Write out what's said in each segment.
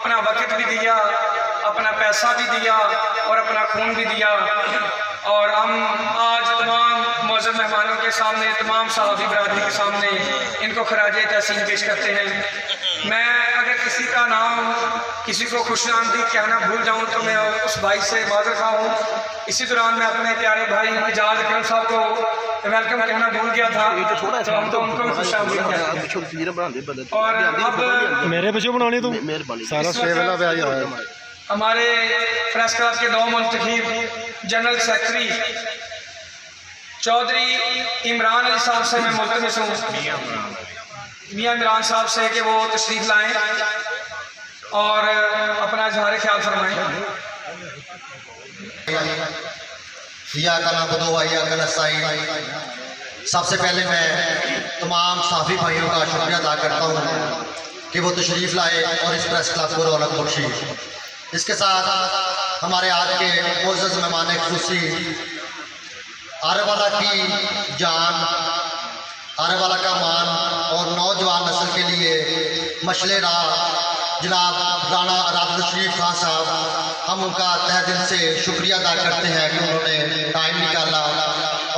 अपना वक्त भी दिया, अपना पैसा भी दिया और अपना खून भी दिया। और हम आज तमाम मौजूद मेहमानों के सामने, तमाम सहाफ़ी बरादरी के सामने इनको खराज तहसीन पेश करते हैं। मैं अगर किसी का नाम, किसी को खुशामदीद कहना भूल जाऊं तो मैं उस भाई से माज़रत ख़्वाह हूँ। इसी दौरान मैं अपने प्यारे भाई एजाज अकरम साहब को वेलकम कहना भूल गया था, तो हम तो उनको भी खुशामदीद कहते हैं। और अब मेरे बच्चे बनाने तो सारा स्टेबला पे आ जाए। हमारे प्रेस क्लब के 9 मुंतखब जनरल सेक्रेटरी चौधरी इमरान अली साहब से मैं मुल्तमिस हूँ, मियाँ इमरान साहब से, कि वो तशरीफ़ लाएँ और अपना इज़हार ख्याल फरमाएँ। सबसे पहले मैं तमाम साफ़ी भाइयों का शुक्रिया अदा करता हूँ कि वो तशरीफ़ लाए और इस प्रेस क्लब को रौनक बख्शी। इसके साथ हमारे आज के मोअज़्ज़ज़ मेहमान ख़ुसूसी आरेवाला की जान, आरेवाला का मान और नौजवान नस्ल के लिए मशले राह जनाब राना राधा शरीफ खान साहब, हम उनका तहे दिल से शुक्रिया अदा करते हैं कि उन्होंने टाइम निकाला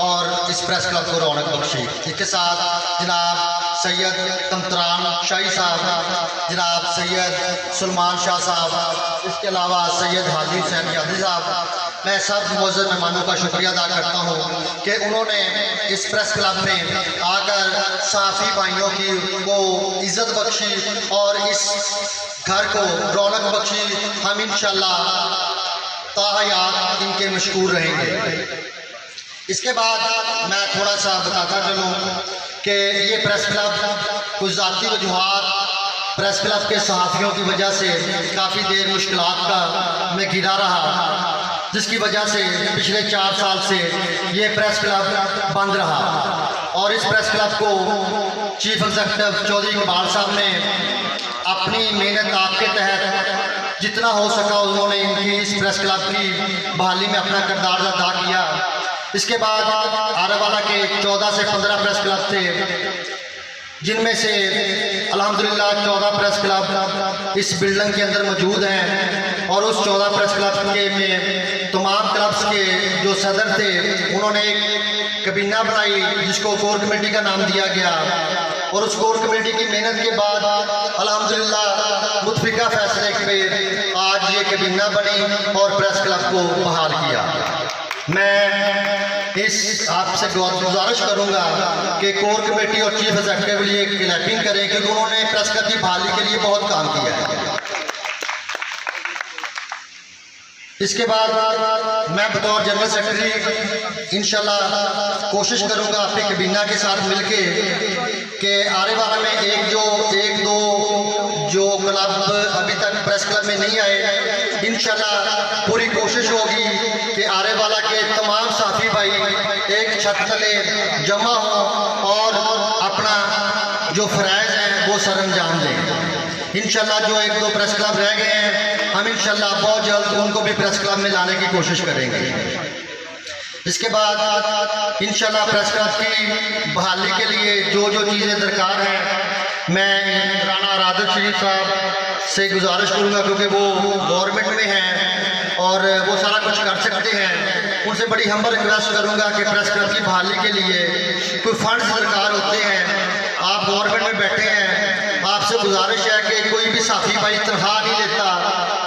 और इस प्रेस क्लब को रौनक बख्शी। इसके साथ जनाब सैयद तमतरान शाही साहब, जनाब सैयद सलमान शाह साहब, इसके अलावा सैयद हाजी हुसैन यादी साहब, मैं सब मौजूद मेहमानों का शुक्रिया अदा करता हूँ कि उन्होंने इस प्रेस क्लब में आकर साफ़ी भाइयों की को इज़्ज़त बख्शी और इस घर को रौनक बख्शी। हम इंशाअल्लाह ताहयात इनके मशकूर रहेंगे। इसके बाद मैं थोड़ा सा बताता चलूँ कि ये प्रेस क्लब कुछ ज़ाती वजूहात, प्रेस क्लब के सहाफ़ियों की वजह से काफ़ी देर मुश्किलात का मैं घिरा रहा, जिसकी वजह से पिछले 4 साल से ये प्रेस क्लब बंद रहा। और इस प्रेस क्लब को चीफ एग्जीक्यूटिव चौधरी इकबाल साहब ने अपनी मेहनत आपके तहत जितना हो सका उन्होंने इनकी इस प्रेस क्लब की बहाली में अपना किरदार अदा किया। इसके बाद आरेवाला के 14 से 15 प्रेस क्लब थे, जिनमें से अल्हम्दुलिल्लाह 14 प्रेस क्लब इस बिल्डिंग के अंदर मौजूद हैं। और उस 14 प्रेस क्लब के में तमाम क्लब्स के जो सदर थे उन्होंने एक कबीना बनाई जिसको कोर कमेटी का नाम दिया गया। और उस कोर कमेटी की मेहनत के बाद अल्हम्दुलिल्लाह मुतफिका फैसले पे आज ये कबीना बनी और प्रेस क्लब को बहाल किया। मैं इस आपसे गुजारिश करूंगा कि कोर कमेटी और चीफ एग्जीक्यूटिव के लिए क्लैपिंग करें, क्योंकि उन्होंने प्रेस क्लब की बहाली के लिए बहुत काम किया है। इसके बाद मैं बतौर जनरल सेक्रेटरी इंशाल्लाह कोशिश करूंगा अपनी कबीना के साथ मिलके कि आरेवाला में एक दो जो क्लब अभी तक प्रेस क्लब में नहीं आए, इंशाल्लाह पूरी कोशिश होगी कि आरेवाला के तमाम साथी भाई एक छत तले जमा हों और अपना जो फ़राइज़ हैं वो सरअंजाम दें। इंशाल्लाह जो 1-2 प्रेस क्लब रह गए हैं, हम इंशाल्लाह बहुत जल्द उनको भी प्रेस क्लब में लाने की कोशिश करेंगे। इसके बाद इंशाल्लाह प्रेस क्लब की बहाली के लिए जो चीज़ें दरकार हैं, मैं राना राधा शरीफ साहब से गुजारिश करूँगा, क्योंकि वो गवर्नमेंट में हैं और वो सारा कुछ कर सकते हैं। उनसे बड़ी हम्बल रिक्वेस्ट करूँगा कि प्रेस क्लब की बहाली के लिए कोई फंड्स दरकार होते हैं, आप गवर्नमेंट में बैठे हैं, आपसे गुजारिश है कि कोई भी साफ़ी भाई तनख्वाह नहीं लेता,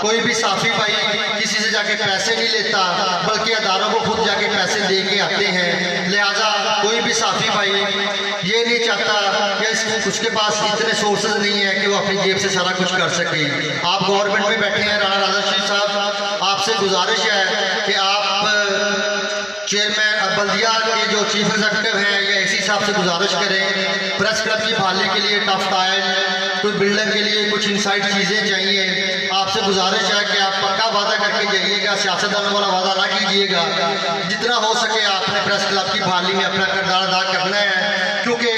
कोई भी साफ़ी भाई किसी से जाके पैसे नहीं लेता, बल्कि अदारों को खुद जाके पैसे दे के आते हैं। लिहाजा कोई भी साफ़ी भाई ये नहीं चाहता कि उसके पास इतने सोर्सेज नहीं है कि वो अपनी जेब से सारा कुछ कर सके। आप गवर्नमेंट में बैठे हैं, राना राधा शरीफ साहब, आपसे गुजारिश है कि आप चेयरमैन बल्दिया के जो चीफ एग्जीक्यूटिव हैं या इसी साहब से गुजारिश करें, प्रेस क्लब की बहाली के लिए टफ टाइल, कोई बिल्डिंग के लिए कुछ इनसाइड चीज़ें चाहिए। आपसे गुजारिश है कि आप पक्का वादा करके जाइएगा, सियासतदानों वाला वादा ना कीजिएगा। जितना हो सके आपने प्रेस क्लब की बहाली में अपना किरदार अदा करना है, क्योंकि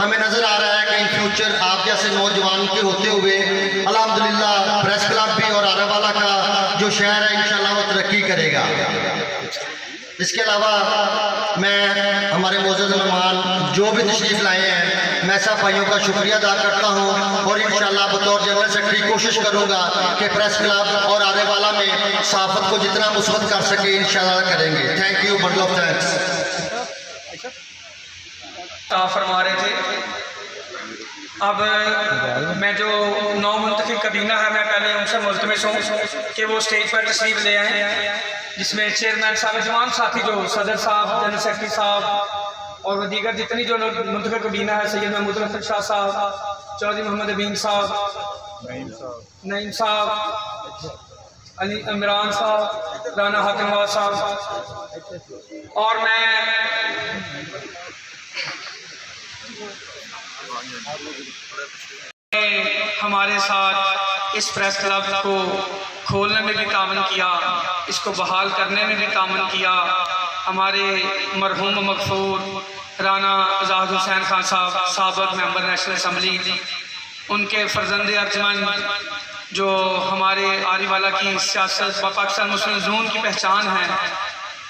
हमें नज़र आ रहा है कि इन फ्यूचर आप जैसे नौजवान के होते हुए अल्हम्दुलिल्लाह प्रेस क्लब भी और आरेवाला का जो शहर है इंशाल्लाह वो तरक्की करेगा। इसके अलावा मैं हमारे मौजूद मेहमान जो भी तशरीफ़ लाए हैं, मैं सब भाइयों का शुक्रिया अदा करता हूँ और इंशाल्लाह बतौर जनरल सेक्रेटरी कोशिश करूँगा कि प्रेस क्लब और आने वाला में सहाफत को जितना मुस्बत कर सके इंशाल्लाह करेंगे। Thank you, bundle of thanks. फरमा रहे थे। अब मैं जो नौ मुंतखब कबीना है, मैं पहले उनसे मुल्तमिस हूँ कि वो स्टेज पर तशरीफ ले आए, जिसमें चेयरमैन साहब, जवान साथी जो सदर साहब, जनरल सेक्रेटरी साहब और दीगर जितनी जो मुंतखब कबीना है, सैयद महमूद रफीक शाह साहब, चौधरी मोहम्मद अबीन साहब, नईम साहब, अली इमरान साहब, राना हाकिम साहब, और मैं हमारे साथ इस प्रेस क्लब को खोलने में भी तामन किया, इसको बहाल करने में भी तामन किया हमारे मरहूम मगफूर राना आज़ाद हुसैन खान साहब, साबिक़ मेंबर नेशनल असम्बली, उनके फर्जंद अर्जमन जो हमारे आरीवाला की सियासत व पाकिस्तान मुस्लिम जून की पहचान है।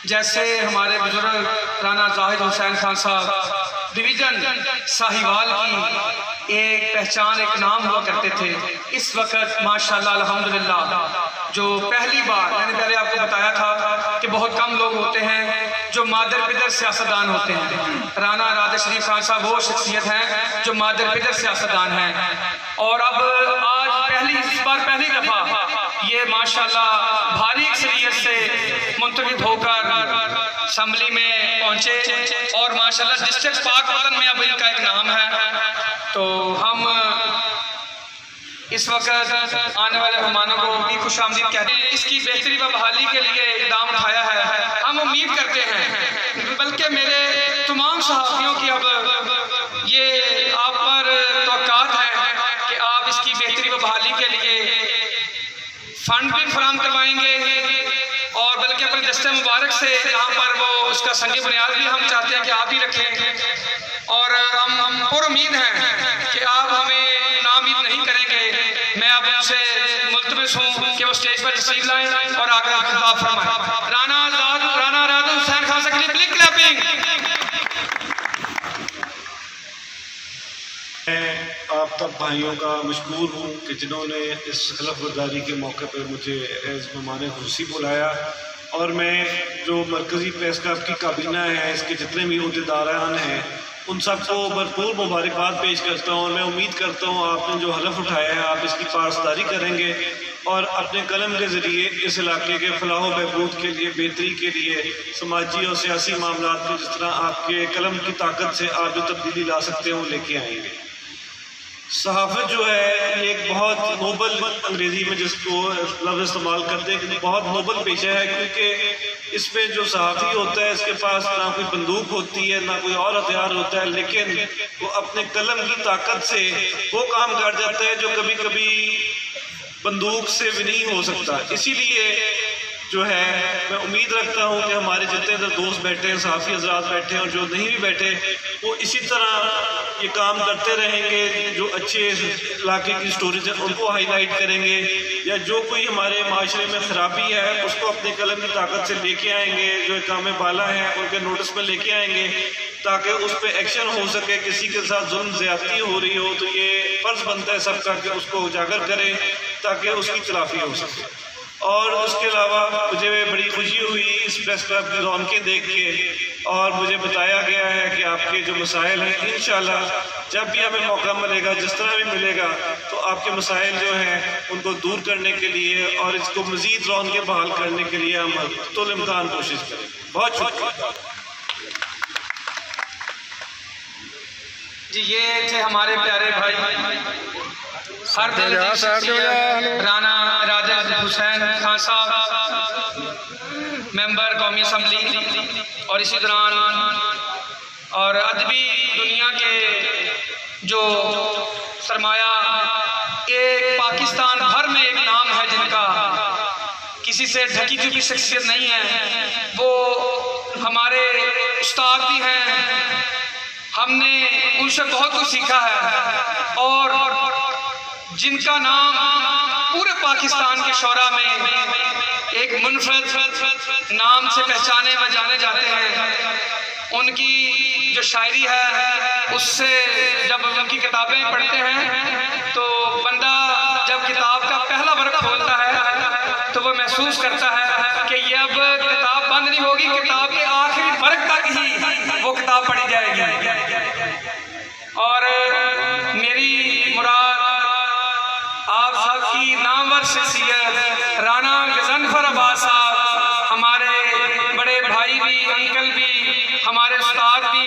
जैसे हमारे बुजुर्ग राना जाहिद हुसैन खान साहब डिवीज़न साहिवाल की एक पहचान, एक नाम हुआ करते थे। इस वक्त माशाल्लाह अल्हम्दुलिल्लाह जो पहली बार, मैंने पहले आपको बताया था कि बहुत कम लोग होते हैं जो मादर पिदर सियासतदान होते हैं। राना राधा शरीफ खान साहब वो शख्सियत हैं जो मादर पिदर सियासतदान हैं, और अब आज इस बार पहली दफ़ा ये माशाल्लाह भारी अक्सरियत से मुंतखब होकर असम्बली में पहुँचे, और माशाल्लाह डिस्ट्रिक्ट पाकपतन में अब इनका एक नाम है। तो हम इस वक्त आने वाले मेहमानों को भी खुशामदीद कहते हैं। इसकी बेहतरी व बहाली के लिए इकदाम उठाया है। हम उम्मीद करते हैं, बल्कि मेरे तमाम सहाफ़ियों की अब ये आप पर तवक्कात है कि आप इसकी बेहतरी व बहाली के लिए फंड भी फराहम करवाएंगे, और बल्कि अपने दस्ते मुबारक से यहाँ पर वो उसका संग बुनियाद भी हम चाहते हैं कि आप ही रखें, और हम पूरी उम्मीद हैं कि आप हमें नाउम्मीद नहीं करेंगे। मैं अब उनसे मुल्तमिस हूँ कि वो स्टेज पर तशरीफ लाएं और आकर खिताब फरमाएं। राना राधा हुसैन खान साहब के लिए बिग क्लैपिंग। मैं आप तब भाइयों का मशकूर हूँ कि जिन्होंने इस खिलफ बर्दारी के मौके पर मुझे एज़ मेहमान खुर्सी बुलाया, और मैं जो मरकज़ी प्रेस क्लब की काबीना है, इसके जितने भी अहदेदारान हैं, उन सबको भरपूर मुबारकबाद पेश करता हूँ। और मैं उम्मीद करता हूँ आपने जो हलफ उठाया है आप इसकी पासदारी करेंगे और अपने कलम के ज़रिए इस इलाके के फलाह बहबूद के लिए, बेहतरी के लिए, समाजी और सियासी मामलात में जिस तरह आपके कलम की ताकत से आप जो तब्दीली ला सकते हैं वो लेके आएंगे। सहाफ़त जो है ये एक बहुत नोबल, अंग्रेज़ी में जिसको लफ्ज़ इस्तेमाल करते हैं, बहुत नोबल पेशा है, क्योंकि इसमें जो सहाफ़ी होता है इसके पास ना कोई बंदूक होती है ना कोई और हथियार होता है, लेकिन वो अपने कलम की ताकत से वो काम कर जाता है जो कभी कभी बंदूक से भी नहीं हो सकता। इसीलिए जो है मैं उम्मीद रखता हूँ कि हमारे जितने इधर दोस्त बैठे हैं, सहाफ़ी हज़रात बैठे हैं और जो नहीं भी बैठे, वो इसी तरह ये काम करते रहेंगे। जो अच्छे इलाके की स्टोरीज है उनको हाईलाइट करेंगे, या जो कोई हमारे माशरे में ख़राबी है उसको अपने कलम की ताकत से लेके आएंगे, जो काम बाला हैं उनके नोटिस में लेके आएंगे, ताकि उस पर एक्शन हो सके। किसी के साथ जुल्म ज़्यादती हो रही हो तो ये फ़र्ज़ बनता है सबका कि उसको उजागर करें ताकि उसकी तलाफ़ी हो सके। और उसके अलावा मुझे बड़ी खुशी हुई इस प्रेस क्लब की रौनकें देख के, और मुझे बताया गया है कि आपके जो मसाइल हैं इंशाल्लाह जब भी हमें मौका मिलेगा, जिस तरह भी मिलेगा, तो आपके मसाइल जो हैं उनको दूर करने के लिए और इसको मज़ीद रौनकें बहाल करने के लिए हम तुल इम्कान कोशिश करेंगे। बहुत शुक्रिया जी। ये थे हमारे प्यारे भाई हर दिल की शख्सियत राना राधा हुसैन खान साहब, मेंबर कौमी असम्बली, और इसी दौरान और अदबी दुनिया के जो सरमाया, एक पाकिस्तान भर में एक नाम है जिनका किसी से ढकी चुकी शख्सियत नहीं है, वो हमारे उस्ताद भी हैं। हमने उनसे बहुत कुछ सीखा है, और जिनका नाम पूरे पाकिस्तान के शोरा में एक मुनफरद नाम से पहचाने व जाने जाते हैं। उनकी जो शायरी है उससे जब उनकी किताबें पढ़ते हैं तो बंदा जब किताब का पहला वर्ग खोलता है तो वो महसूस करता है कि ये अब किताब बंद नहीं होगी, किताब के आखिरी वर्ग तक ही वो किताब पढ़ी जाएगी। और मेरी मुराद आप सब की नामवर शख्सियत राना गजनफर अब्बास साहब, हमारे बड़े भाई भी, अंकल भी, हमारे उस्ताद भी,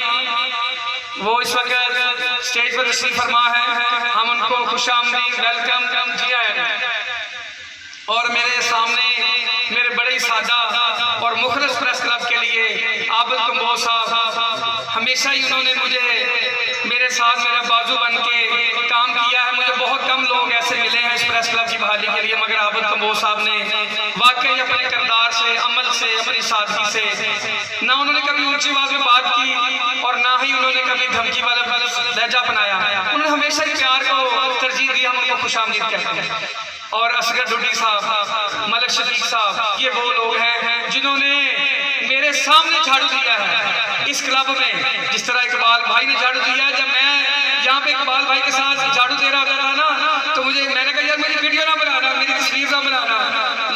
वो इस वक्त स्टेज पर तशरीफ फरमा है। हम उनको खुशामदीद वेलकम किया है। और मेरे सामने मेरे बड़े ही सादा और मुखलस प्रेस क्लब के लिए आबिद कंबोज साहब, हमेशा ही उन्होंने मुझे मेरे साथ मेरा बाजू बन के काम किया है। मुझे बहुत कम लोग ऐसे मिले हैं इस प्रेस क्लब की बहाली के लिए, मगर आबिद कंबोज साहब ने वाकई अपने किरदार से, अमल से, अपनी सादगी से, ना उन्होंने कभी ऊंची आवाज में बात की और ना ही उन्होंने कभी धमकी वाला लहजा अपनाया। उन्होंने हमेशा ही प्यार को तरजीह दी, हम उनको खुशामदीद कहते हैं। और असगर डुडी साहब, मलिक शफीक साहब, ये वो लोग हैं जिन्होंने मेरे सामने झाड़ू दिया है इस क्लब में, जिस तरह इकबाल भाई ने झाड़ू दिया। जब मैं यहाँ पे इकबाल भाई के साथ झाड़ू दे रहा होता था ना, तो मैंने कहा यार मेरी वीडियो ना बनाना, मेरी तस्वीर ना बनाना,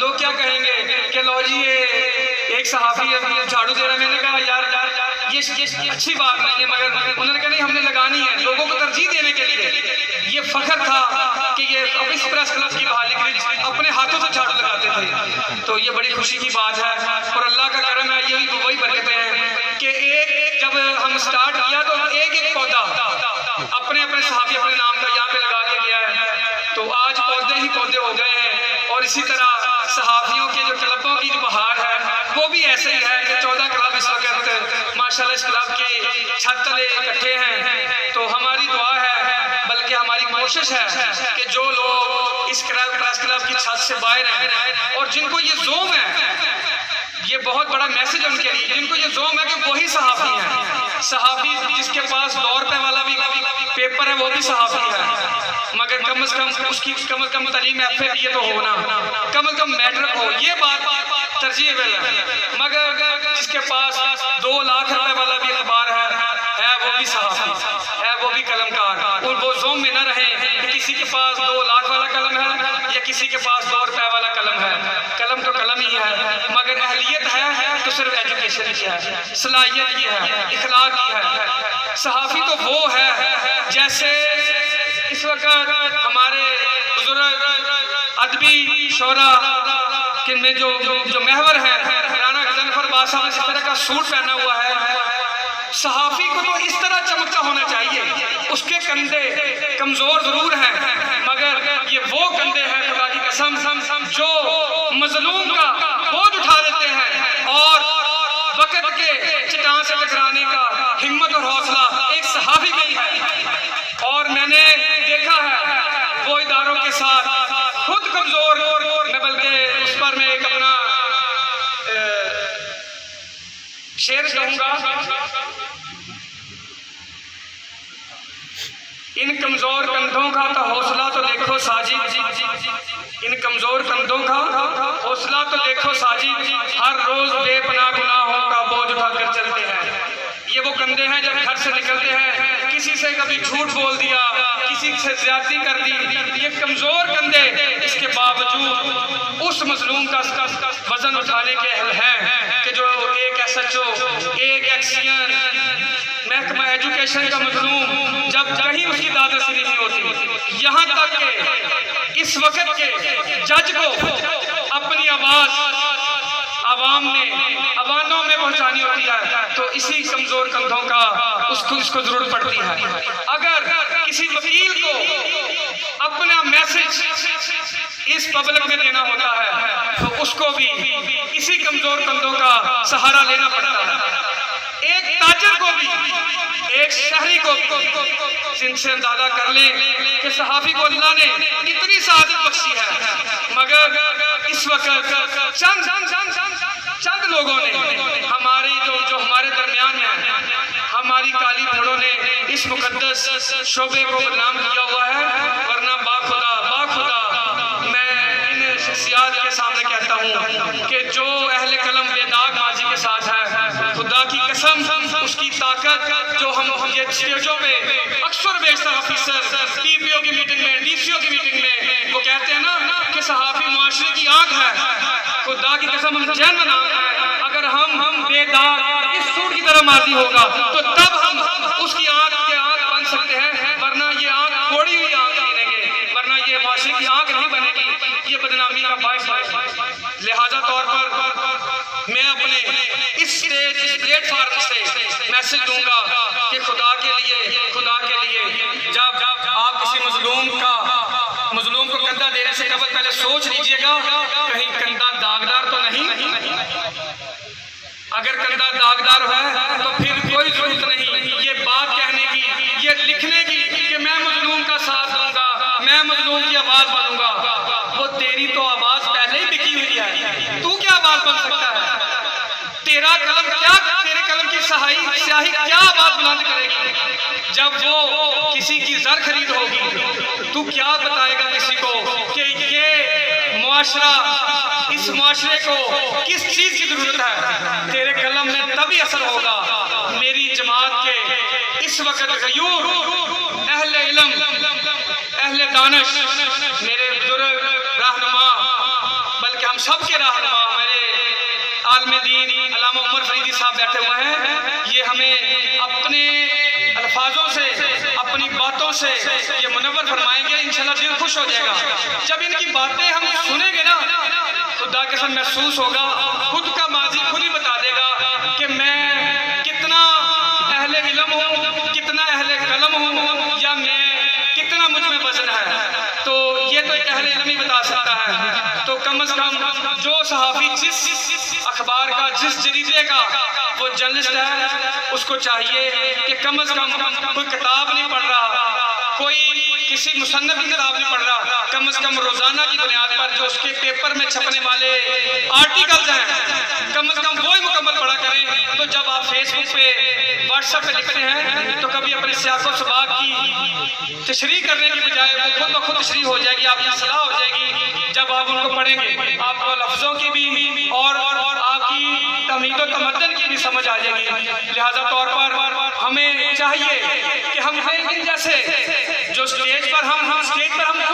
लोग क्या कहेंगे कि लो जी ये एक सहाफी झाड़ू दे रहा है। मैंने कहा यार ये अच्छी बात नहीं है, मगर उन्होंने कहा नहीं हमने लगानी है लोगों को तरजीह देने के लिए। ये फख्र था कि ये अब इस प्रेस क्लब की बहाली के लिए अपने हाथों से झाड़ू लगाते थे, तो ये बड़ी खुशी की बात है। और अल्लाह का करम है, यही वही बरकतें हैं कि एक जब हम स्टार्ट किया तो एक पौधा अपने सहाफी अपने नाम का यहाँ पे लगा के गया है, तो आज पौधे ही पौधे हो गए हैं। और इसी तरह सहाफियों के जो क्लबों की जो बहार है वो भी ऐसे ही है कि 14 क्लब इस वक्त माशाल्लाह इस क्लब के छत तले इकट्ठे हैं। तो हमारी दुआ है, बल्कि हमारी कोशिश है कि जो लोग इस प्रेस क्लब की छत से बाहर हैं और जिनको ये जोम है, ये बहुत बड़ा मैसेज है उनके लिए, जिनको ये जोम है कि वही सहाफी हैं। सहाफी जिसके पास 2 रुपए वाला भी पेपर है वो भी सहाफी है, मगर कम से कम उसकी कम से कम तालीम FA ये तो होना, कम से कम मैट्रिक हो, ये बात तरजीह है। मगर जिसके पास 2 लाख रुपए वाला भी अखबार है वो भी सहाफी है, वो भी कलमकार। और वो जोम में न रहे कि किसी के पास 2 लाख वाला कलम है या किसी के पास 2 रुपए वाला कलम है। कलम तो कलम ही है, मगर अहलियत है तो सिर्फ एजुकेशन की है, सलाहियत की है, इखलाक की है। सहाफी तो वो है जैसे इस वक्त हमारे बुजुर्ग अदबी शोरा के में जो महवर है, राना गजनफर अब्बास साहब ने इस तरह का सूट पहना हुआ है। सहाफी को तो इस तरह चमकता होना चाहिए। उसके कंधे कमजोर जरूर हैं, मगर ये वो कंधे हैं खुदा की कसम जो मजलूम का बोझ उठा देते हैं और वक्त के चट्टान से टकराने का हिम्मत और हौसला एक सहाफी में ही है। और मैंने देखा है वो इदारों के साथ खुद कमजोर, मैं बल्कि उस पर मैं एक अपना शेर कहूंगा, इन कमजोर कंधों का तो हौसला तो देखो साजिद, इन कमजोर कंधों का हौसला तो देखो साजिद, हर रोज बेपनाह गुनाहों का बोझ उठाकर चलते हैं। ये वो कंधे हैं जब घर से निकलते हैं, किसी से कभी झूठ बोल दिया, किसी से ज्यादती कर दी, ये कमजोर कंधे इसके बावजूद उस मजलूम का वजन उठाने के अहल हैं कि जो एक SHO, एक एक्सियन महकमा एजुकेशन का मजलूम जब कहीं उसकी दादासी नहीं होती, यहाँ तक कि इस वक्त के जज को अपनी आवाज अवानों में पहुंचानी होती है, तो इसी कमजोर कंधों का इसको जरूरत पड़ती है। अगर किसी वकील को अपना मैसेज इस पब्लिक में देना होता है तो उसको भी इसी कमजोर कंधों का सहारा लेना पड़ता है। एक ताजर को भी, एक शहरी को भी, जिनसे अंदाजा कर ले कि सहाफी को अल्लाह ने कितनी सआदत बख्शी है, मगर इस वक्त चंद लोगों ने हमारी जो हमारे दरमियान है, हमारी काली भेड़ों ने इस मुकद्दस शोबे को बदनाम किया हुआ है। वरना बाखुदा मैं इन शख्सियात के सामने कहता हूँ कि जो अहले कलम बेदाग माजी के साथ है, खुदा की कसम उसकी ताकत जो हम ये स्टेजों पे अक्सर बेशतर ऑफिसर TPO की मीटिंग में, DCO की मीटिंग में वो कहते हैं ना कि सहाफ़ी मुआशरे की आग है। खुदा की कसम हम जैन में नाम है, अगर हम बेदाग इस सूट की तरह माजी होगा तो तब हम उसकी आग के आग बन सकते हैं, वरना ये आग थोड़ी हुई आग बनेंगे, वरना ये मुआशरे की आग नहीं बनेगी, ये बदनामी का बायस है। लिहाजा तौर पर मैं अपने इस प्लेटफॉर्म से मैसेज दूंगा कि खुदा के लिए जब आप किसी मजलूम को कंधा देने से कबल पहले सोच लीजिएगा कहीं कंधा दागदार तो नहीं। अगर कंधा दागदार है तो फिर कोई जरूरत नहीं ये बात कहने की, ये लिखने की कि मैं मजलूम का साथ दूंगा, मैं मजलूम की आवाज बनूंगा। वो तेरी तो आवाज पहले ही बिकी हुई है, तू क्या आवाज बन सकता है? तेरा कलम क्या, तेरे कलम की स्याही क्या आवाज बुलंद करेगी? जब वो किसी की जर खरीद होगी तू क्या बताएगा किसी को कि ये मुआशरा, इस मुआशरे को किस चीज की जरूरत है? तेरे कलम में तभी असर होगा। मेरी जमात के इस वक्त गयूर अहले इल्म, अहले दानिश, मेरे बुजुर्ग रहनुमा, बल्कि हम सब के रहनुमा, मेरे आलम दीन अल्लामा उमर फरीदी साहब बैठे हुए हैं, ये हमें अपने अल्फाजों से, अपनी बातों से ये मुनव्वर फरमाएंगे। इंशाल्लाह दिल खुश हो जाएगा जब इनकी बातें हम सुनेंगे ना, खुदा के साथ महसूस होगा, खुद का माजी खुद ही बता देगा कि मैं कितना अहले इल्म हूँ, कितना अहले कलम हूँ, या मैं कितना मुझ में वजन है। तो ये तो एक अहले इल्म ही बता सकता है। तो कम अज कम जो सहाफ़ी जिस अखबार का, जिस जरीदे का वो जर्नलिस्ट है, उसको चाहिए कि कम अज कम कोई किताब नहीं पढ़ रहा, कोई किसी मुसन्नफ की किताब नहीं पढ़ रहा, कम अज कम रोजाना की बुनियाद पर जो उसके पेपर में छपने वाले आर्टिकल्स हैं, कम अज कम वो ही मुकम्मल पढ़ा करें। तो जब आप फेसबुक पे, व्हाट्सएप पे लिखते हैं तो कभी अपने सियासत सबाक की तशरीह करने की बजाय वो खुद ब खुद तशरीह हो जाएगी, आपकी सलाह हो जाएगी। जब आप उनको पढ़ेंगे आपको लफ्ज़ों की भी और आपकी तमीद और तमद्दन की भी समझ आ जाएगी। लिहाजा तौर पर हमें चाहिए कि हम दिन जैसे जो स्टेज पर हम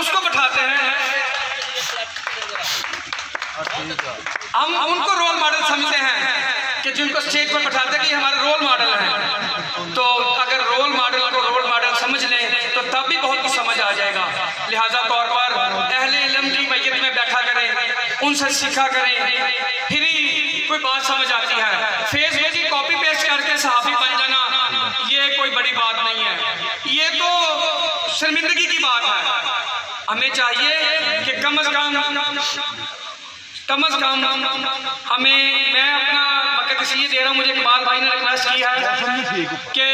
उसको बैठाते हैं, हम उनको रोल मॉडल समझते हैं कि जिनको स्टेज पर बैठाते हैं कि हमारे रोल मॉडल हैं। तो अगर रोल मॉडल को रोल मॉडल समझ लें तो तब भी बहुत कुछ समझ आ जाएगा। लिहाजा तौर पर अहले इल्म की मैयत में बैठा करें, उनसे सीखा करें, फिर ही कोई बात समझ आती है। फेसबुक की कॉपी पेस्ट करके सहाफ़ी बन जाना ये कोई बड़ी बात नहीं है, ये तो शर्मिंदगी की बात है। हमें चाहिए कि कम अज कम हमें, मैं अपना वक्त इसलिए दे रहा हूँ, मुझे इकबाल भाई ने रिक्वेस्ट की है कि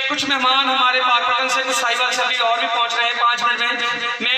कुछ मेहमान हमारे पाकपतन से, कुछ साहिबाल से अभी और भी पहुँच रहे हैं 5 मिनट में। मैं